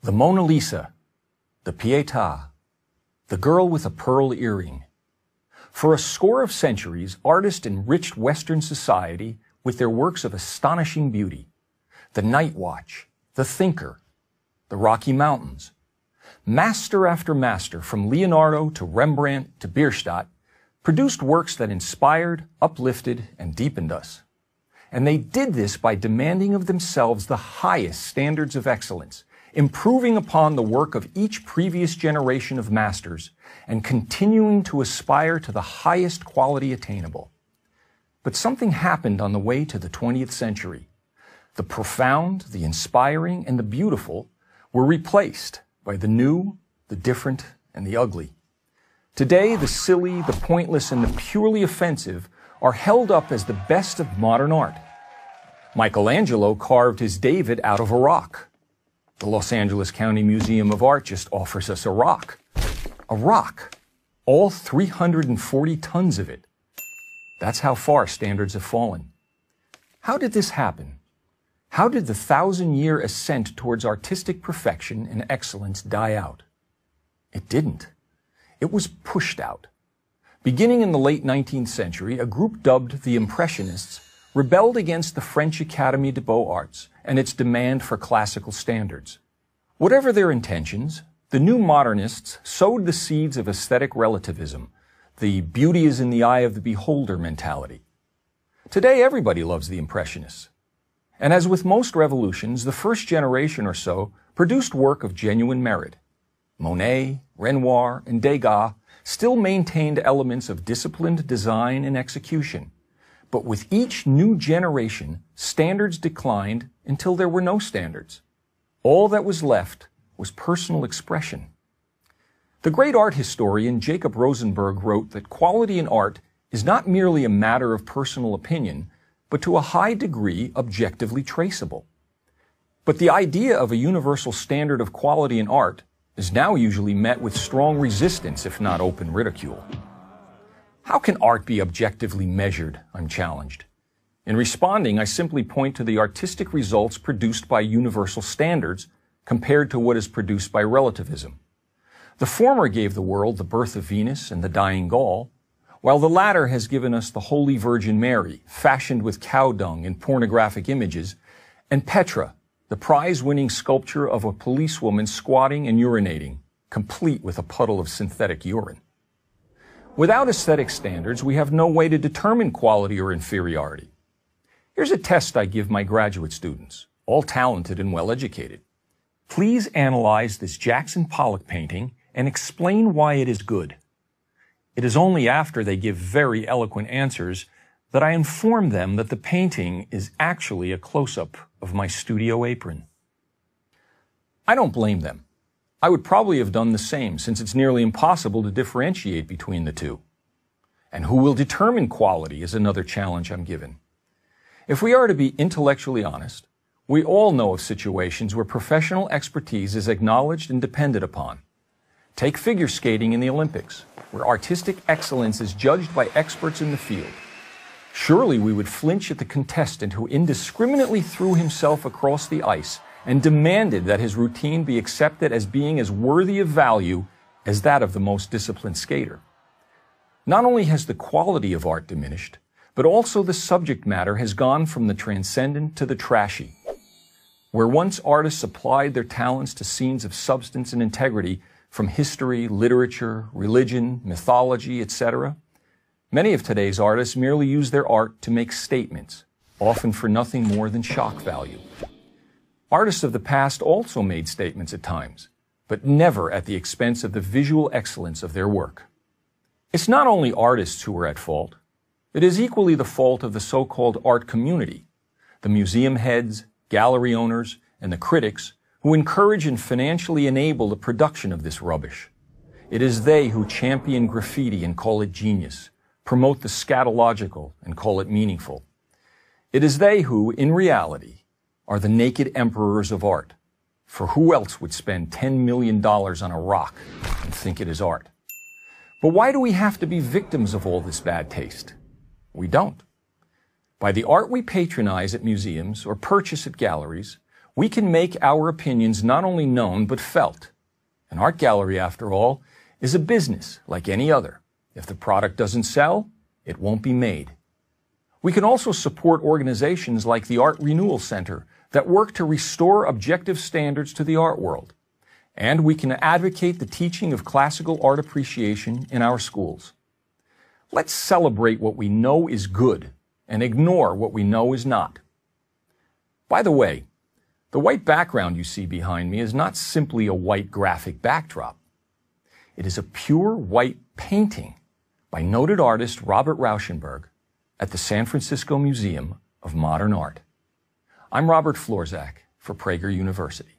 The Mona Lisa, the Pietà, the girl with a pearl earring. For a score of centuries, artists enriched Western society with their works of astonishing beauty. The Night Watch, the Thinker, the Rocky Mountains. Master after master, from Leonardo to Rembrandt to Bierstadt, produced works that inspired, uplifted, and deepened us. And they did this by demanding of themselves the highest standards of excellence, improving upon the work of each previous generation of masters, and continuing to aspire to the highest quality attainable. But something happened on the way to the 20th century. The profound, the inspiring, and the beautiful were replaced by the new, the different, and the ugly. Today, the silly, the pointless, and the purely offensive are held up as the best of modern art. Michelangelo carved his David out of a rock. The Los Angeles County Museum of Art just offers us a rock. A rock. All 340 tons of it. That's how far standards have fallen. How did this happen? How did the 1,000-year ascent towards artistic perfection and excellence die out? It didn't. It was pushed out. Beginning in the late 19th century, a group dubbed the Impressionists rebelled against the French Académie des Beaux-Arts and its demand for classical standards. Whatever their intentions, the new modernists sowed the seeds of aesthetic relativism, the beauty is in the eye of the beholder mentality. Today, everybody loves the Impressionists. And as with most revolutions, the first generation or so produced work of genuine merit. Monet, Renoir, and Degas still maintained elements of disciplined design and execution. But with each new generation, standards declined until there were no standards. All that was left was personal expression. The great art historian Jacob Rosenberg wrote that quality in art is not merely a matter of personal opinion, but to a high degree objectively traceable. But the idea of a universal standard of quality in art is now usually met with strong resistance, if not open ridicule. How can art be objectively measured? I'm challenged. In responding, I simply point to the artistic results produced by universal standards compared to what is produced by relativism. The former gave the world the birth of Venus and the dying Gaul, while the latter has given us the Holy Virgin Mary, fashioned with cow dung and pornographic images, and Petra, the prize-winning sculpture of a policewoman squatting and urinating, complete with a puddle of synthetic urine. Without aesthetic standards, we have no way to determine quality or inferiority. Here's a test I give my graduate students, all talented and well-educated. Please analyze this Jackson Pollock painting and explain why it is good. It is only after they give very eloquent answers that I inform them that the painting is actually a close-up of my studio apron. I don't blame them. I would probably have done the same, since it's nearly impossible to differentiate between the two. And who will determine quality is another challenge I'm given. If we are to be intellectually honest, we all know of situations where professional expertise is acknowledged and depended upon. Take figure skating in the Olympics, where artistic excellence is judged by experts in the field. Surely we would flinch at the contestant who indiscriminately threw himself across the ice and demanded that his routine be accepted as being as worthy of value as that of the most disciplined skater. Not only has the quality of art diminished, but also the subject matter has gone from the transcendent to the trashy. Where once artists applied their talents to scenes of substance and integrity from history, literature, religion, mythology, etc., many of today's artists merely use their art to make statements, often for nothing more than shock value. Artists of the past also made statements at times, but never at the expense of the visual excellence of their work. It's not only artists who are at fault. It is equally the fault of the so-called art community, the museum heads, gallery owners, and the critics who encourage and financially enable the production of this rubbish. It is they who champion graffiti and call it genius, promote the scatological and call it meaningful. It is they who, in reality, are the naked emperors of art, for who else would spend $10 million on a rock and think it is art? But why do we have to be victims of all this bad taste? We don't. By the art we patronize at museums or purchase at galleries, We can make our opinions not only known but felt. An art gallery, after all, is a business like any other. If the product doesn't sell, it won't be made. We can also support organizations like the Art Renewal Center that work to restore objective standards to the art world. And we can advocate the teaching of classical art appreciation in our schools. Let's celebrate what we know is good and ignore what we know is not. By the way, the white background you see behind me is not simply a white graphic backdrop. It is a pure white painting by noted artist Robert Rauschenberg at the San Francisco Museum of Modern Art. I'm Robert Florzak for Prager University.